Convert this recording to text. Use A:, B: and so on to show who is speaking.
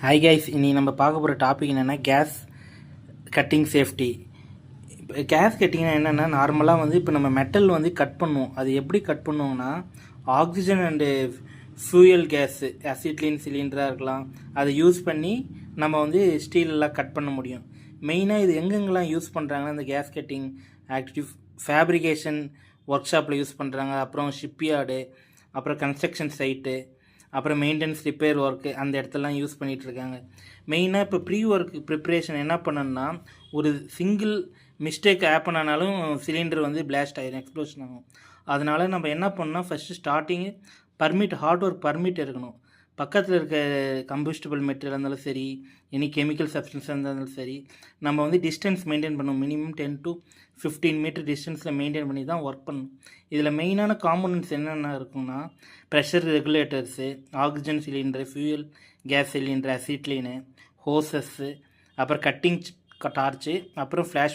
A: Hi guys, இனி நம்ம பார்க்க போகிற டாபிக் என்னென்னா கேஸ் கட்டிங் சேஃப்டி. இப்போ கேஸ் கட்டிங்னா என்னென்னா, நார்மலாக இப்போ நம்ம மெட்டல் கட் பண்ணுவோம். அது எப்படி கட் பண்ணுவோம்னா, ஆக்சிஜன் அண்டு ஃபியூயல் கேஸு, அசிட்லின் சிலிண்டராக இருக்கலாம், அதை யூஸ் பண்ணி நம்ம ஸ்டீலெலாம் கட் பண்ண முடியும். மெயினாக இது எங்கெங்கெல்லாம் யூஸ் பண்ணுறாங்கன்னா, இந்த case cutting active fabrication work ஷாப்பில் யூஸ் பண்ணுறாங்க, அப்புறம் ஷிப்யார்டு, அப்புறம் கன்ஸ்ட்ரக்ஷன் சைட்டு, அப்புறம் மெயின்டெனன்ஸ் ரிப்பேர் ஒர்க்கு, அந்த இடத்துலலாம் யூஸ் பண்ணிகிட்ருக்காங்க. மெயினாக இப்போ ப்ரீ ஒர்க் ப்ரிப்ரேஷன் என்ன பண்ணணும்னா, ஒரு சிங்கிள் மிஸ்டேக் ஹேப்பன் ஆனாலும் சிலிண்டர் பிளாஸ்ட் ஆகிடும், எக்ஸ்ப்ளோஷன் ஆகும். அதனால் நம்ம என்ன பண்ணோம்னா, first starting hard work permit இருக்கணும். பக்கத்தில் இருக்க கம்பஸ்டபிள் மெட்டீரியல் இருந்தாலும் சரி, எனி கெமிக்கல் சப்ஸ்டன்ஸாக இருந்தாலும் சரி, நம்ம டிஸ்டன்ஸ் மெயின்டைன் பண்ணணும். மினிமம் 10 to 15 மீட்டர் டிஸ்டன்ஸில் மெயின்டைன் பண்ணி தான் ஒர்க் பண்ணணும். இதில் மெயினான காம்போனன்ட்ஸ் என்னென்ன இருக்குன்னா, pressure regulators, oxygen cylinder, fuel gas cylinder, acetylene, hoses, அப்புறம் கட்டிங் டார்ச்சு, அப்புறம் ஃப்ளாஷ்